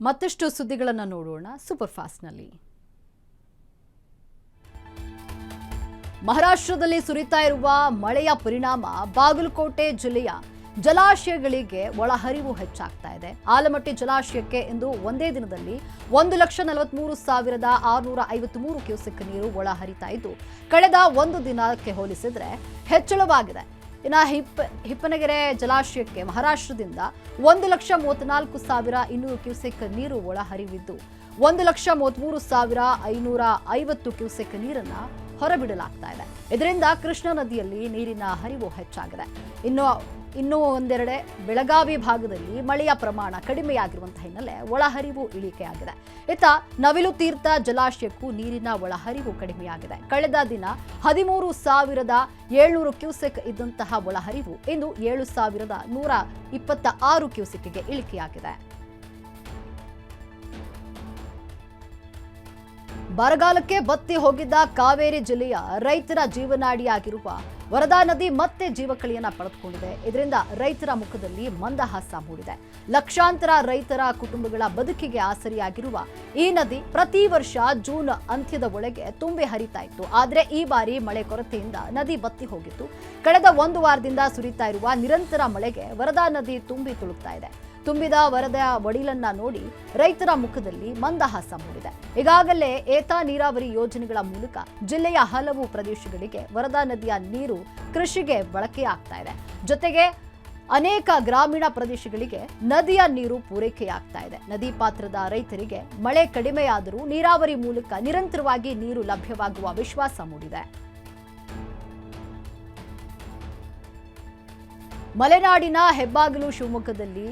ಮತ್ತಷ್ಟು ಸುದ್ದಿಗಳನ್ನು ನೋಡೋಣ ಸೂಪರ್ ಫಾಸ್ಟ್ನಲ್ಲಿ. ಮಹಾರಾಷ್ಟ್ರದಲ್ಲಿ ಸುರಿತಾ ಇರುವ ಮಳೆಯ ಪರಿಣಾಮ ಬಾಗಲಕೋಟೆ ಜಿಲ್ಲೆಯ ಜಲಾಶಯಗಳಿಗೆ ಒಳಹರಿವು ಹೆಚ್ಚಾಗ್ತಾ ಇದೆ. ಆಲಮಟ್ಟಿ ಜಲಾಶಯಕ್ಕೆ ಇಂದು ಒಂದೇ ದಿನದಲ್ಲಿ 1,43,653 ಕ್ಯೂಸೆಕ್ ನೀರು ಒಳಹರಿತಾ ಇದ್ದು, ಕಳೆದ ಒಂದು ದಿನಕ್ಕೆ ಹೋಲಿಸಿದ್ರೆ ಹೆಚ್ಚಳವಾಗಿದೆ. ಇನ್ನು ಹಿಪ್ಪನಗೆರೆ ಜಲಾಶಯಕ್ಕೆ ಮಹಾರಾಷ್ಟ್ರದಿಂದ 1,34,200 ಕ್ಯೂಸೆಕ್ ನೀರು ಒಳಹರಿವಿದ್ದು 1,33,550 ಕ್ಯೂಸೆಕ್ ನೀರನ್ನ ಹೊರಬಿಡಲಾಗ್ತಾ ಇದೆ. ಇದರಿಂದ ಕೃಷ್ಣಾ ನದಿಯಲ್ಲಿ ನೀರಿನ ಹರಿವು ಹೆಚ್ಚಾಗಿದೆ. ಇನ್ನೂ ಒಂದೆರಡೆ ಬೆಳಗಾವಿ ಭಾಗದಲ್ಲಿ ಮಳೆಯ ಪ್ರಮಾಣ ಕಡಿಮೆಯಾಗಿರುವಂತಹ ಹಿನ್ನೆಲೆ ಒಳಹರಿವು ಇಳಿಕೆಯಾಗಿದೆ. ಇತ್ತ ನವಿಲು ತೀರ್ಥ ಜಲಾಶಯಕ್ಕೂ ನೀರಿನ ಒಳಹರಿವು ಕಡಿಮೆಯಾಗಿದೆ. ಕಳೆದ ದಿನ 13,700 ಕ್ಯೂಸೆಕ್ ಇದ್ದಂತಹ ಒಳಹರಿವು ಇಂದು 7,126 ಕ್ಯೂಸೆಕ್ಗೆ ಇಳಿಕೆಯಾಗಿದೆ. ಬರಗಾಲಕ್ಕೆ ಬತ್ತಿ ಹೋಗಿದ್ದ ಕಾವೇರಿ ಜಿಲ್ಲೆಯ ರೈತರ ಜೀವನಾಡಿಯಾಗಿರುವ ವರದಾ ನದಿ ಮತ್ತೆ ಜೀವಕಳಿಯನ್ನ ಪಡೆದುಕೊಂಡಿದೆ. ಇದರಿಂದ ರೈತರ ಮುಖದಲ್ಲಿ ಮಂದಹಾಸ ಮೂಡಿದೆ. ಲಕ್ಷಾಂತರ ರೈತರ ಕುಟುಂಬಗಳ ಬದುಕಿಗೆ ಆಸರಿಯಾಗಿರುವ ಈ ನದಿ ಪ್ರತಿ ವರ್ಷ ಜೂನ್ ಅಂತ್ಯದ ಒಳಗೆ ತುಂಬಿ ಹರಿತಾ ಇತ್ತು. ಆದರೆ ಈ ಬಾರಿ ಮಳೆ ಕೊರತೆಯಿಂದ ನದಿ ಬತ್ತಿ ಹೋಗಿತ್ತು. ಕಳೆದ ಒಂದು ವಾರದಿಂದ ಸುರಿತಾ ಇರುವ ನಿರಂತರ ಮಳೆಗೆ ವರದಾ ನದಿ ತುಂಬಿ ತುಳುಕ್ತಾ ಇದೆ. ತುಂಬಿದ ವರದಾ ಒಡಿಲನ್ನ ನೋಡಿ ರೈತರ ಮುಖದಲ್ಲಿ ಮಂದಹಾಸ ಮೂಡಿದೆ. ಈಗಾಗಲೇ ಏತ ನೀರಾವರಿ ಯೋಜನೆಗಳ ಮೂಲಕ ಜಿಲ್ಲೆಯ ಹಲವು ಪ್ರದೇಶಗಳಿಗೆ ವರದಾ ನದಿಯ ನೀರು ಕೃಷಿಗೆ ಬಳಕೆಯಾಗ್ತಾ ಇದೆ. ಜೊತೆಗೆ ಅನೇಕ ಗ್ರಾಮೀಣ ಪ್ರದೇಶಗಳಿಗೆ ನದಿಯ ನೀರು ಪೂರೈಕೆಯಾಗ್ತಾ ಇದೆ. ನದಿ ಪಾತ್ರದ ರೈತರಿಗೆ ಮಳೆ ಕಡಿಮೆಯಾದರೂ ನೀರಾವರಿ ಮೂಲಕ ನಿರಂತರವಾಗಿ ನೀರು ಲಭ್ಯವಾಗುವ ವಿಶ್ವಾಸ ಮೂಡಿದೆ. ಮಲೆನಾಡಿನ ಹೆಬ್ಬಾಗಿಲು ಶಿವಮೊಗ್ಗದಲ್ಲಿ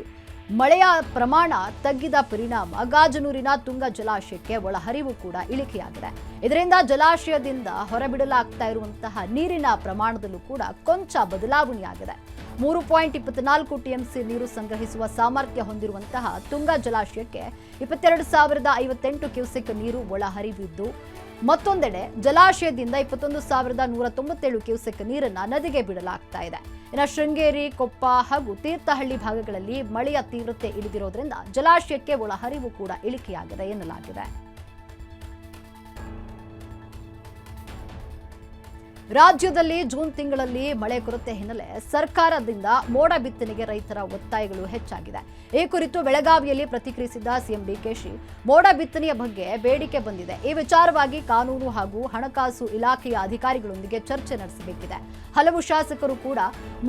ಮಳೆಯ ಪ್ರಮಾಣ ತಗ್ಗಿದ ಪರಿಣಾಮ ಗಾಜನೂರಿನ ತುಂಗ ಜಲಾಶಯಕ್ಕೆ ಒಳಹರಿವು ಕೂಡ ಇಳಿಕೆಯಾಗಿದೆ. ಇದರಿಂದ ಜಲಾಶಯದಿಂದ ಹೊರಬಿಡಲಾಗ್ತಾ ಇರುವಂತಹ ನೀರಿನ ಪ್ರಮಾಣದಲ್ಲೂ ಕೂಡ ಕೊಂಚ ಬದಲಾವಣೆಯಾಗಿದೆ. 3.24 ಟಿಎಂಸಿ ನೀರು ಸಂಗ್ರಹಿಸುವ ಸಾಮರ್ಥ್ಯ ಹೊಂದಿರುವಂತಹ ತುಂಗ ಜಲಾಶಯಕ್ಕೆ 22,058 ಕ್ಯೂಸೆಕ್ ನೀರು ಒಳಹರಿವಿದ್ದು, ಮತ್ತೊಂದೆಡೆ ಜಲಾಶಯದಿಂದ 21,197 ಕ್ಯೂಸೆಕ್ ನೀರನ್ನ ನದಿಗೆ ಬಿಡಲಾಗ್ತಾ ಇದೆ. ಇನ್ನು ಶೃಂಗೇರಿ, ಕೊಪ್ಪ ಹಾಗೂ ತೀರ್ಥಹಳ್ಳಿ ಭಾಗಗಳಲ್ಲಿ ಮಳೆಯ ತೀವ್ರತೆ ಇಳಿದಿರೋದ್ರಿಂದ ಜಲಾಶಯಕ್ಕೆ ಒಳಹರಿವು ಕೂಡ ಇಳಿಕೆಯಾಗಿದೆ ಎನ್ನಲಾಗಿದೆ. ರಾಜ್ಯದಲ್ಲಿ ಜೂನ್ ತಿಂಗಳಲ್ಲಿ ಮಳೆ ಕೊರತೆ ಹಿನ್ನೆಲೆ ಸರ್ಕಾರದಿಂದ ಮೋಡ ಬಿತ್ತನೆಗೆ ರೈತರ ಒತ್ತಾಯಗಳು ಹೆಚ್ಚಾಗಿದೆ. ಈ ಕುರಿತು ಬೆಳಗಾವಿಯಲ್ಲಿ ಪ್ರತಿಕ್ರಿಯಿಸಿದ ಸಿಎಂ ಡಿಕೆಶಿ, ಮೋಡ ಬಿತ್ತನೆಯ ಬಗ್ಗೆ ಬೇಡಿಕೆ ಬಂದಿದೆ. ಈ ವಿಚಾರವಾಗಿ ಕಾನೂನು ಹಾಗೂ ಹಣಕಾಸು ಇಲಾಖೆಯ ಅಧಿಕಾರಿಗಳೊಂದಿಗೆ ಚರ್ಚೆ ನಡೆಸಬೇಕಿದೆ. ಹಲವು ಶಾಸಕರು ಕೂಡ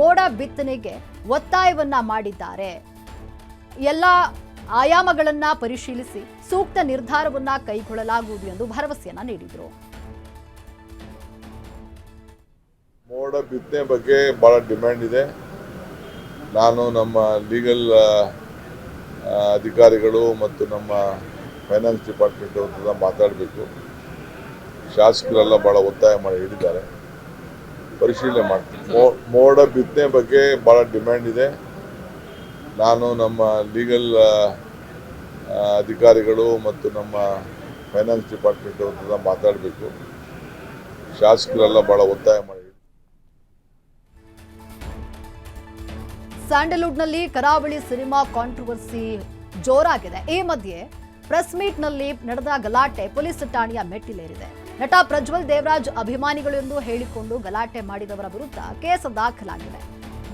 ಮೋಡ ಬಿತ್ತನೆಗೆ ಒತ್ತಾಯವನ್ನ ಮಾಡಿದ್ದಾರೆ. ಎಲ್ಲ ಆಯಾಮಗಳನ್ನ ಪರಿಶೀಲಿಸಿ ಸೂಕ್ತ ನಿರ್ಧಾರವನ್ನ ಕೈಗೊಳ್ಳಲಾಗುವುದು ಎಂದು ಭರವಸೆಯನ್ನ ನೀಡಿದರು. ಮೋಡ ಬಿತ್ತನೆ ಬಗ್ಗೆ ಭಾಳ ಡಿಮ್ಯಾಂಡ್ ಇದೆ. ನಾನು ನಮ್ಮ ಲೀಗಲ್ ಅಧಿಕಾರಿಗಳು ಮತ್ತು ನಮ್ಮ ಫೈನಾನ್ಸ್ ಡಿಪಾರ್ಟ್ಮೆಂಟ್ ಅವ್ರ ಮಾತಾಡಬೇಕು. ಶಾಸಕರೆಲ್ಲ ಭಾಳ ಒತ್ತಾಯ ಮಾಡಿ ಹೇಳಿದ್ದಾರೆ, ಪರಿಶೀಲನೆ ಮಾಡ್ತೀನಿ. ಮೋಡ ಬಿತ್ತನೆ ಬಗ್ಗೆ ಭಾಳ ಡಿಮ್ಯಾಂಡ್ ಇದೆ. ನಾನು ನಮ್ಮ ಲೀಗಲ್ ಅಧಿಕಾರಿಗಳು ಮತ್ತು ನಮ್ಮ ಫೈನಾನ್ಸ್ ಡಿಪಾರ್ಟ್ಮೆಂಟ್ ಅವ್ರ ಮಾತಾಡಬೇಕು. ಶಾಸಕರೆಲ್ಲ ಭಾಳ ಒತ್ತಾಯ ಮಾಡಿ. ಸ್ಯಾಂಡಲ್ವುಡ್ನಲ್ಲಿ ಕರಾವಳಿ ಸಿನಿಮಾ ಕಾಂಟ್ರವರ್ಸಿ ಜೋರಾಗಿದೆ. ಈ ಮಧ್ಯೆ ಪ್ರೆಸ್ ಮೀಟ್ನಲ್ಲಿ ನಡೆದ ಗಲಾಟೆ ಪೊಲೀಸ್ ಠಾಣೆಯ ಮೆಟ್ಟಿಲೇರಿದೆ. ನಟ ಪ್ರಜ್ವಲ್ ದೇವರಾಜ್ ಅಭಿಮಾನಿಗಳು ಎಂದು ಹೇಳಿಕೊಂಡು ಗಲಾಟೆ ಮಾಡಿದವರ ವಿರುದ್ಧ ಕೇಸ್ ದಾಖಲಾಗಿದೆ.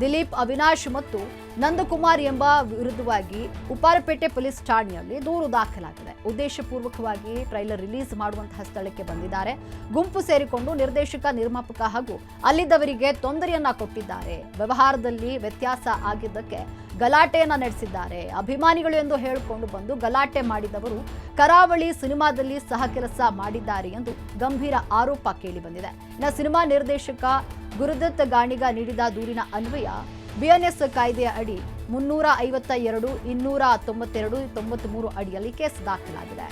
ದಿಲೀಪ್, ಅವಿನಾಶ್ ಮತ್ತು ನಂದಕುಮಾರ್ ಎಂಬ ವಿರುದ್ಧವಾಗಿ ಉಪ್ಪಾರಪೇಟೆ ಪೊಲೀಸ್ ಠಾಣೆಯಲ್ಲಿ ದೂರು ದಾಖಲಾಗಿದೆ. ಉದ್ದೇಶಪೂರ್ವಕವಾಗಿ ಟ್ರೈಲರ್ ರಿಲೀಸ್ ಮಾಡುವಂತಹ ಸ್ಥಳಕ್ಕೆ ಬಂದಿದ್ದಾರೆ. ಗುಂಪು ಸೇರಿಕೊಂಡು ನಿರ್ದೇಶಕ, ನಿರ್ಮಾಪಕ ಹಾಗೂ ಅಲ್ಲಿದ್ದವರಿಗೆ ತೊಂದರೆಯನ್ನ ಕೊಟ್ಟಿದ್ದಾರೆ. ವ್ಯವಹಾರದಲ್ಲಿ ವ್ಯತ್ಯಾಸ ಆಗಿದ್ದಕ್ಕೆ ಗಲಾಟೆಯನ್ನ ನಡೆಸಿದ್ದಾರೆ. ಅಭಿಮಾನಿಗಳು ಎಂದು ಹೇಳಿಕೊಂಡು ಬಂದು ಗಲಾಟೆ ಮಾಡಿದವರು ಕರಾವಳಿ ಸಿನಿಮಾದಲ್ಲಿ ಸಹ ಕೆಲಸ ಮಾಡಿದ್ದಾರೆ ಎಂದು ಗಂಭೀರ ಆರೋಪ ಕೇಳಿಬಂದಿದೆ. ಇನ್ನು ಸಿನಿಮಾ ನಿರ್ದೇಶಕ ಗುರುದತ್ ಗಾಣಿಗ ನೀಡಿದ ದೂರಿನ ಅನ್ವಯ ಬಿಎನ್ಎಸ್ ಕಾಯ್ದೆಯ ಅಡಿ 352, 292, 93 ಅಡಿಯಲ್ಲಿ ಕೇಸ್ ದಾಖಲಾಗಿದೆ.